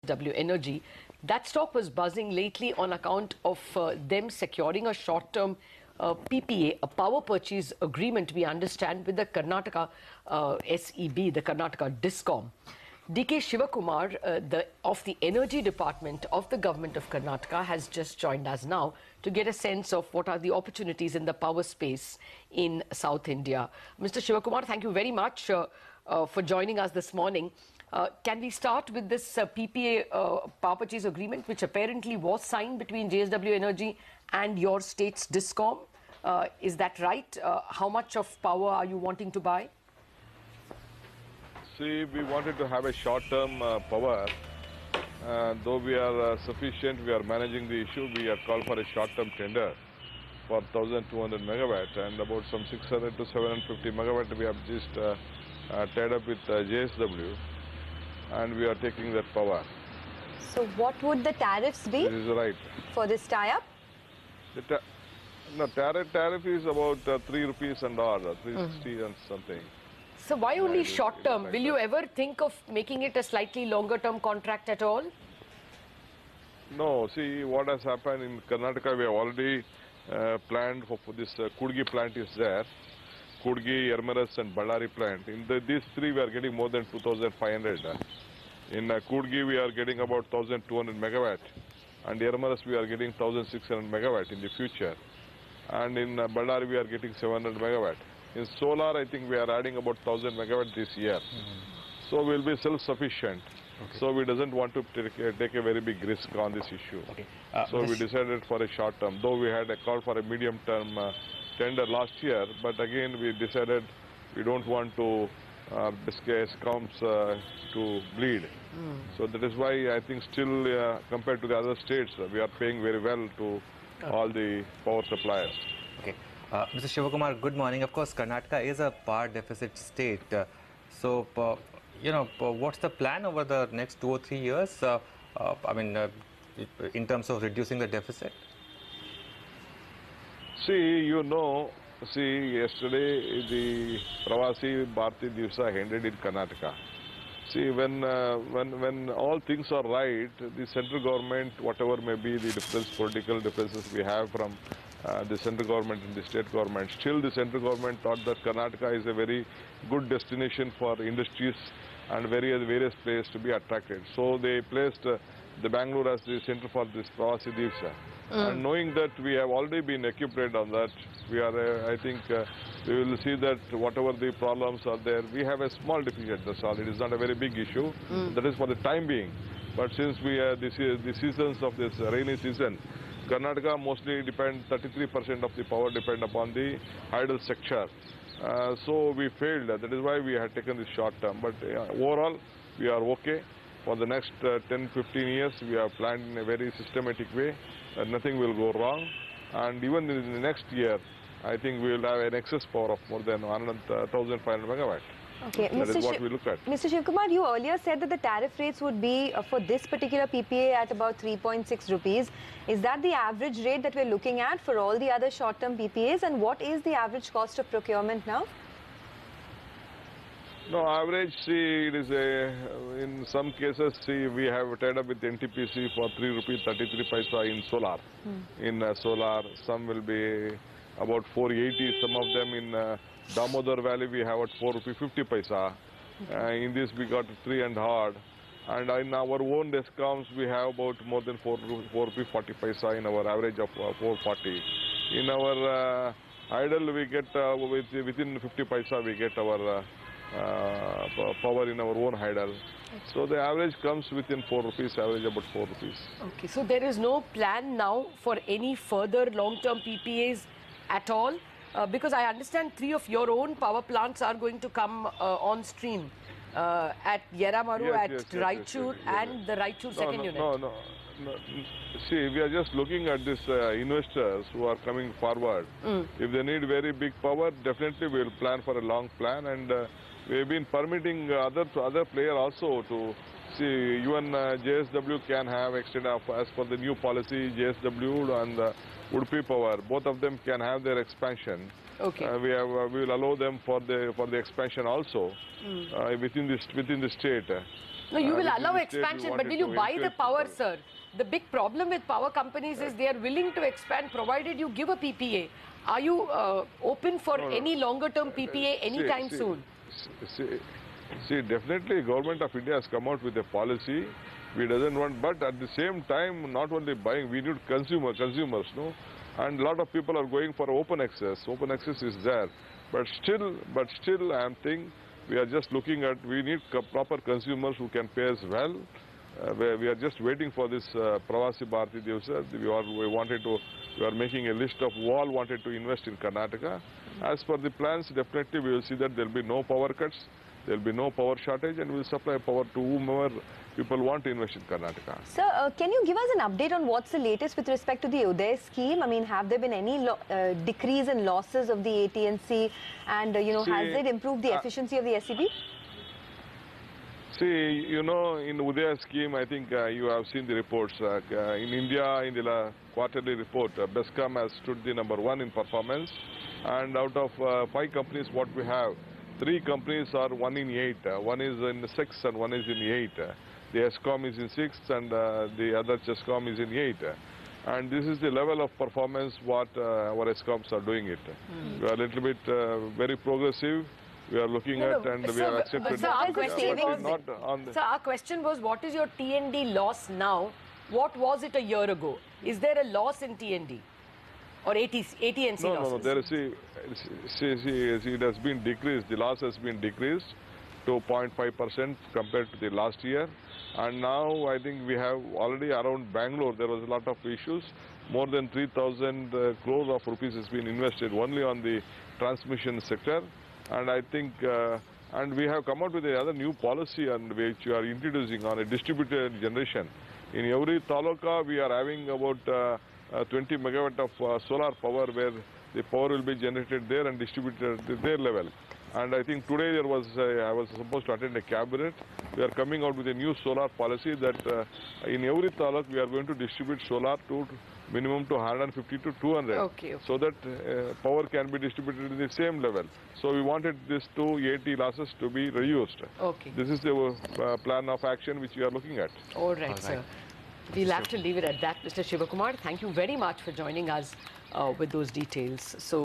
JSW Energy. That stock was buzzing lately on account of them securing a short-term PPA, a power purchase agreement, we understand, with the Karnataka SEB, the Karnataka Discom. DK Shivakumar, of the Energy Department of the Government of Karnataka, has just joined us now to get a sense of what are the opportunities in the power space in South India. Mr. Shivakumar, thank you very much for joining us this morning. Can we start with this PPA power purchase agreement, which apparently was signed between JSW Energy and your state's Discom? Is that right? How much of power are you wanting to buy? See, we wanted to have a short-term power. Though we are sufficient, we are managing the issue. We have called for a short-term tender for 1,200 megawatt and about some 600 to 750 megawatt we have just tied up with JSW, and we are taking that power. So what would the tariffs be? This is right. For this tie-up? No, tariff is about 3 rupees and odd, 360 and something. So why only short term? Will you ever think of making it a slightly longer term contract at all? No, see what has happened in Karnataka, we have already planned for this Kudgi plant is there. Kudgi, Ermeras and Ballari plant. In these three we are getting more than 2,500. In Kudgi we are getting about 1,200 megawatt. And Ermeras we are getting 1,600 megawatt in the future. And in Ballari we are getting 700 megawatt. In solar, I think we are adding about 1,000 megawatt this year. So we'll be self-sufficient. Okay. So we doesn't want to take a very big risk on this issue. Okay. So we decided for a short term. Though we had a call for a medium term tender last year, but again we decided we don't want to comes to bleed. So that is why I think still compared to the other states, we are paying very well to all the power suppliers. Okay. Mr. Shivakumar, good morning. Of course, Karnataka is a power deficit state. What's the plan over the next 2 or 3 years? In terms of reducing the deficit? See, yesterday the Pravasi Bharati Divsa ended in Karnataka. See, when all things are right, the central government, whatever may be the political differences we have from the central government and the state government, still the central government thought that Karnataka is a very good destination for industries and various places to be attracted. So they placed the Bangalore as the center for this Pravasi Divsa. And knowing that we have already been equipped on that, we are, I think, we will see that whatever the problems are there, we have a small deficit, that's all. It is not a very big issue. That is for the time being. But since we are the seasons of this rainy season, Karnataka mostly 33% of the power depend upon the hydel sector. So we failed. That is why we had taken this short term. But overall, we are okay. For the next 10-15 years, we have planned in a very systematic way that nothing will go wrong. And even in the next year, I think we will have an excess power of more than 1,500 megawatt. Okay, that is what we look at. Mr. Shivakumar, you earlier said that the tariff rates would be for this particular PPA at about 3.6 rupees. Is that the average rate that we're looking at for all the other short-term PPAs? And what is the average cost of procurement now? No, average, see, it is in some cases, see, we have tied up with NTPC for 3 rupees 33 paisa in solar. In solar, some will be about 480, some of them in Damodar Valley we have at 4 rupees 50 paisa. In this we got 3 and hard. And in our own discounts we have about more than 4 rupees 40 paisa in our average of 440. In our idle we get within 50 paisa we get our power in our own idle. So the average comes within 4 rupees, average about 4 rupees. Okay, so there is no plan now for any further long-term PPAs at all? Because I understand 3 of your own power plants are going to come on stream at Yeramaru, Raichur and the Raichur second unit. No. See, we are just looking at these investors who are coming forward. If they need very big power, definitely we will plan for a long plan, and we have been permitting other players also to see. Even JSW can have extended as per the new policy. JSW and Udupi Power, both of them can have their expansion. Okay. We will allow them for the expansion also within the state. No, you will within allow the state, we expansion, but wanted will you to buy the encourage power, people. sir? The big problem with power companies is they are willing to expand provided you give a PPA. Are you open for No, no. any longer-term PPA anytime soon? See, definitely government of India has come out with a policy. We doesn't want, but at the same time, not only buying, we need consumers, no? And a lot of people are going for open access. Open access is there. But still, I am thinking, we are just looking at, we need proper consumers who can pay us well. We are just waiting for this Pravasi Bharati Divasa. We are making a list of who all wanted to invest in Karnataka. As per the plans, definitely we will see that there will be no power cuts, there will be no power shortage, and we will supply power to whomever people want to invest in Karnataka. Sir, can you give us an update on what's the latest with respect to the Uday scheme? I mean, have there been any decrease in losses of the AT&C, and has it improved the efficiency of the SEB? See, in Udaya scheme, I think you have seen the reports. In India, in the quarterly report, Bescom has stood the #1 in performance. And out of 5 companies, what we have, 3 companies are 1 in 8. One is in 6 and one is in 8. The ESCOM is in 6 and the other CHESCOM is in 8. And this is the level of performance what our ESCOMs are doing it. We are a little bit very progressive. We are looking at and we are accepted. Sir, our question was, what is your TND loss now? What was it a year ago? Is there a loss in TND or AT&C losses? No. There is, it has been decreased. The loss has been decreased to 0.5% compared to the last year. And now I think we have already around Bangalore, there was a lot of issues. More than 3,000 crores of rupees has been invested only on the transmission sector. And I think, and we have come out with another new policy on which we are introducing on a distributed generation. In every taluka, we are having about 20 megawatt of solar power where the power will be generated there and distributed at their level. And I think today there was, I was supposed to attend a cabinet. We are coming out with a new solar policy that in every taluk we are going to distribute solar to minimum to 150 to 200. Okay. So that power can be distributed in the same level. So we wanted this 280 losses to be reduced. Okay. This is the plan of action which we are looking at. All right, sir. We'll have to leave it at that. Mr. Shivakumar, thank you very much for joining us with those details. So.